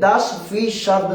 10%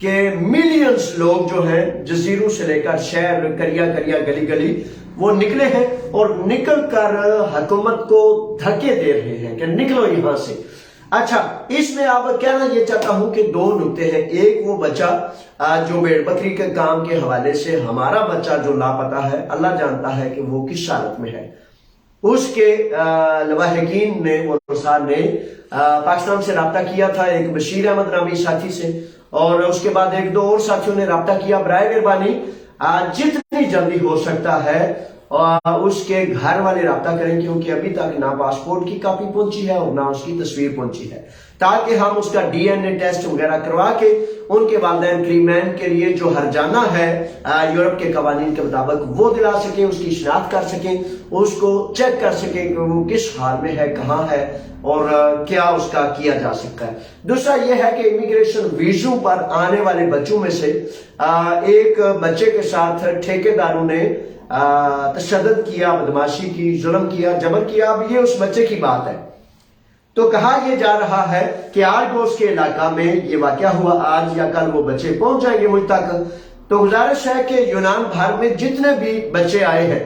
کہ ملینز لوگ جو ہیں جزیروں سے لے کر شہر کریا کریا گلی گلی وہ نکلے ہیں اور نکل کر حکومت کو دھکے دے رہے ہیں کہ نکلو یہاں سے۔ اچھا، اس میں آپ کہنا یہ چاہتا ہوں کہ دو نکتے ہیں۔ ایک وہ بچہ جو بھیڑ بکری کے کام کے حوالے سے ہمارا بچہ جو لاپتہ ہے، اللہ جانتا ہے کہ وہ کس حالت میں ہے۔ اس کے لواحقین نے پاکستان سے رابطہ کیا تھا، ایک بشیر احمد نامی ساتھی سے، اور اس کے بعد ایک دو اور ساتھیوں نے رابطہ کیا۔ برائے مہربانی جتنی جلدی ہو سکتا ہے اس کے گھر والے رابطہ کریں، کیونکہ ابھی تک نہ پاسپورٹ کی کاپی پہنچی ہے اور نہ اس کی تصویر پہنچی ہے، تاکہ ہم اس کا ڈی این اے ٹیسٹ وغیرہ کروا کے ان کے والدین کریمین کے لیے جو ہرجانہ ہے یورپ کے قوانین کے مطابق وہ دلا سکیں، اس کی شناخت کر سکیں، اس کو چیک کر سکیں کہ وہ کس حال میں ہے، کہاں ہے اور کیا اس کا کیا جا سکتا ہے۔ دوسرا یہ ہے کہ امیگریشن ویزوں پر آنے والے بچوں میں سے ایک بچے کے ساتھ ٹھیکیداروں نے تشدد کیا، بدماشی کی، ظلم کیا، جبر کیا۔ اب یہ اس بچے کی بات ہے، تو کہا یہ جا رہا ہے کہ آرگوس کے علاقہ میں یہ واقعہ ہوا، آج یا کل وہ بچے پہنچ جائیں گے مجھ تک۔ تو گزارش ہے کہ یونان بھر میں جتنے بھی بچے آئے ہیں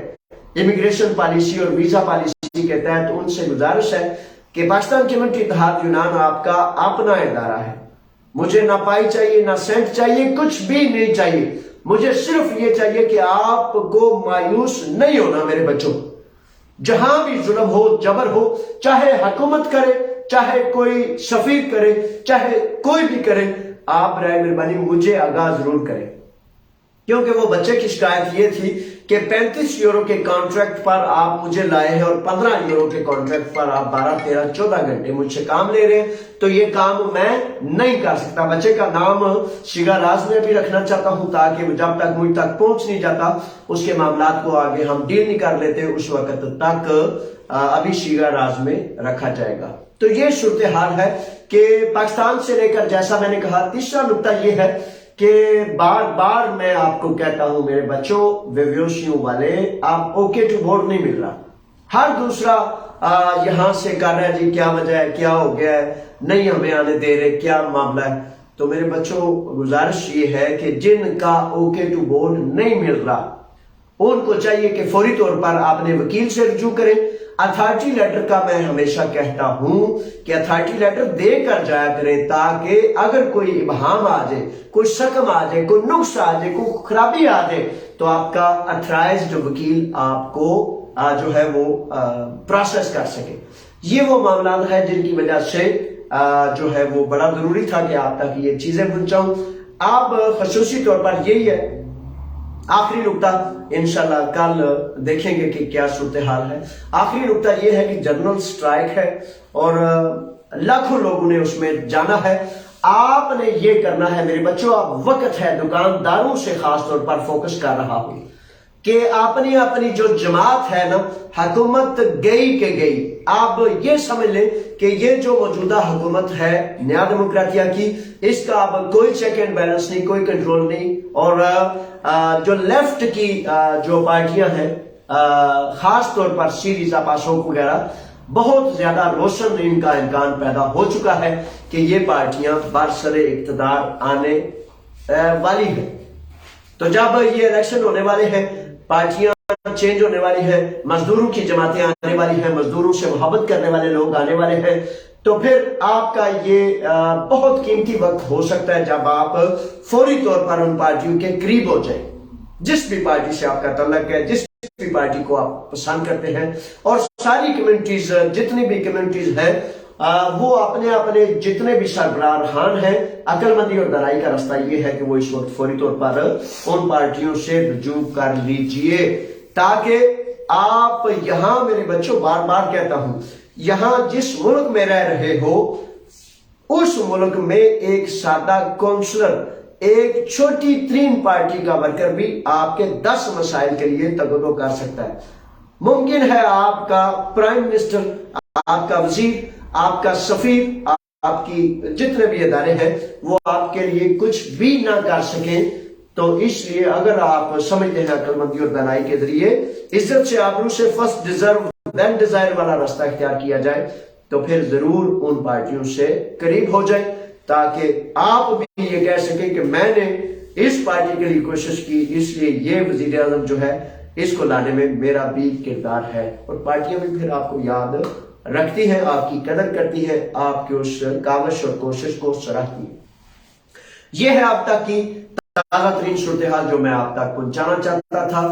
امیگریشن پالیسی اور ویزا پالیسی کے تحت، ان سے گزارش ہے کہ پاکستان کمیونٹی اتحاد یونان آپ کا اپنا ادارہ ہے۔ مجھے نہ پائی چاہیے، نہ سینٹ چاہیے، کچھ بھی نہیں چاہیے، مجھے صرف یہ چاہیے کہ آپ کو مایوس نہیں ہونا میرے بچوں۔ جہاں بھی ظلم ہو، جبر ہو، چاہے حکومت کرے، چاہے کوئی سفیر کرے، چاہے کوئی بھی کرے، آپ برائے مہربانی مجھے آگاہ ضرور کریں۔ کیونکہ وہ بچے کی شکایت یہ تھی کہ 35 یورو کے کانٹریکٹ پر آپ مجھے لائے ہیں اور 15 یورو کے کانٹریکٹ پر آپ 12، 13، 14 گھنٹے مجھ سے کام لے رہے ہیں، تو یہ کام میں نہیں کر سکتا۔ بچے کا نام شیگا راز میں بھی رکھنا چاہتا ہوں، تاکہ جب تک مجھ تک پہنچ نہیں جاتا اس کے معاملات کو آگے ہم ڈیل نہیں کر لیتے، اس وقت تک ابھی شیگا راز میں رکھا جائے گا۔ تو یہ صورتحال ہے کہ پاکستان سے لے کر، جیسا میں نے کہا، تیسرا نکتہ یہ ہے کہ بار بار میں آپ کو کہتا ہوں میرے بچوں، ویویوشیوں والے، آپ اوکے ٹو بورڈ نہیں مل رہا۔ ہر دوسرا یہاں سے کر رہا ہے جی کیا وجہ ہے، کیا ہو گیا ہے، نہیں ہمیں آنے دے رہے، کیا معاملہ ہے۔ تو میرے بچوں گزارش یہ ہے کہ جن کا اوکے ٹو بورڈ نہیں مل رہا ان کو چاہیے کہ فوری طور پر آپ نے وکیل سے رجوع کریں۔ اتھارٹی لیٹر کا میں ہمیشہ کہتا ہوں کہ اتھارٹی لیٹر دے کر جایا کریں، تاکہ اگر کوئی ابہام آ جائے، کوئی شکم آ جائے، کوئی نقص آ جائے، کوئی خرابی آ جائے، تو آپ کا اتھرائزڈ وکیل آپ کو جو ہے وہ پروسیس کر سکے۔ یہ وہ معاملات ہیں جن کی وجہ سے جو ہے وہ بڑا ضروری تھا کہ آپ تک یہ چیزیں پہنچاؤں۔ آپ خصوصی طور پر یہی ہے، آخری نکتہ انشاءاللہ کل دیکھیں گے کہ کیا صورتحال ہے۔ آخری نکتہ یہ ہے کہ جنرل سٹرائک ہے اور لاکھوں لوگوں نے اس میں جانا ہے۔ آپ نے یہ کرنا ہے میرے بچوں، اب وقت ہے، دکانداروں سے خاص طور پر فوکس کر رہا ہوں کہ اپنی جو جماعت ہے نا، حکومت گئی کہ گئی، آپ یہ سمجھ لیں کہ یہ جو موجودہ حکومت ہے نیا ڈیموکراتیہ کی، اس کا اب کوئی چیک اینڈ بیلنس نہیں، کوئی کنٹرول نہیں۔ اور جو لیفٹ کی جو پارٹیاں ہیں، خاص طور پر سیریزا پاسوک وغیرہ، بہت زیادہ روشن ان کا امکان پیدا ہو چکا ہے کہ یہ پارٹیاں برسر اقتدار آنے والی ہیں۔ تو جب یہ الیکشن ہونے والے ہیں، پارٹیاں چینج ہونے والی ہے، مزدوروں کی جماعتیں آنے والی ہیں، مزدوروں سے محبت کرنے والے لوگ آنے والے ہیں، تو پھر آپ کا یہ بہت قیمتی وقت ہو سکتا ہے جب آپ فوری طور پر ان پارٹیوں کے قریب ہو جائیں، جس بھی پارٹی سے آپ کا تعلق ہے، جس بھی پارٹی کو آپ پسند کرتے ہیں۔ اور ساری کمیونٹیز، جتنی بھی کمیونٹیز ہیں، وہ اپنے جتنے بھی سربراہان ہیں، عقل مندی اور دانائی کا راستہ یہ ہے کہ وہ اس وقت فوری طور پر ان پارٹیوں سے رجوع کر لیجئے، تاکہ آپ یہاں میرے بچوں، بار بار کہتا ہوں، یہاں جس ملک میں رہ رہے ہو، اس ملک میں ایک سادہ کونسلر، ایک چھوٹی ترین پارٹی کا ورکر بھی آپ کے 10 مسائل کے لیے تگدو کر سکتا ہے۔ ممکن ہے آپ کا پرائم منسٹر، آپ کا وزیر، آپ کا سفیر، آپ کی جتنے بھی ادارے ہیں، وہ آپ کے لیے کچھ بھی نہ کر سکیں۔ تو اس لیے اگر آپ سمجھتے ہیں عقل مندی اور دانائی کے ذریعے عزت سے، آبرو سے، فرسٹ ڈیزرو دین ڈیزائر والا راستہ اختیار کیا جائے، تو پھر ضرور ان پارٹیوں سے قریب ہو جائے، تاکہ آپ بھی یہ کہہ سکیں کہ میں نے اس پارٹی کے لیے کوشش کی، اس لیے یہ وزیر اعظم جو ہے اس کو لانے میں میرا بھی کردار ہے، اور پارٹیاں بھی پھر آپ کو یاد رکھتی ہیں، آپ کی قدر کرتی ہے، آپ کی اس کاوش اور کوشش کو سراہتی ہے۔ یہ ہے اب تک کی تازہ ترین صورتحال جو میں آپ تک پہنچانا چاہتا تھا۔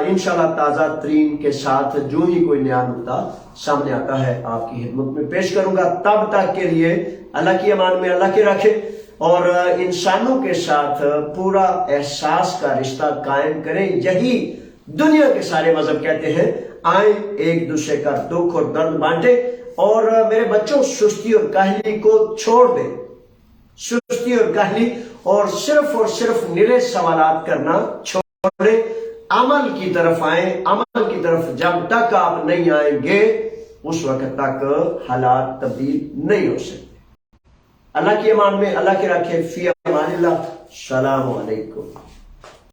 انشاءاللہ تازہ ترین کے ساتھ جو ہی کوئی نیا نکتہ سامنے آتا ہے آپ کی خدمت میں پیش کروں گا۔ تب تک کے لیے اللہ کی امان میں اللہ کے رکھے، اور انسانوں کے ساتھ پورا احساس کا رشتہ قائم کریں۔ یہی دنیا کے سارے مذہب کہتے ہیں، آئیں ایک دوسرے کا دکھ اور درد بانٹیں، اور میرے بچوں سستی اور کاہلی کو چھوڑ دیں، سستی اور کاہلی، اور صرف نرے سوالات کرنا چھوڑیں، عمل کی طرف آئیں۔ عمل کی طرف جب تک آپ نہیں آئیں گے اس وقت تک حالات تبدیل نہیں ہو سکتے۔ اللہ کی امان میں اللہ کے رکھے، فی امان اللہ، السلام علیکم۔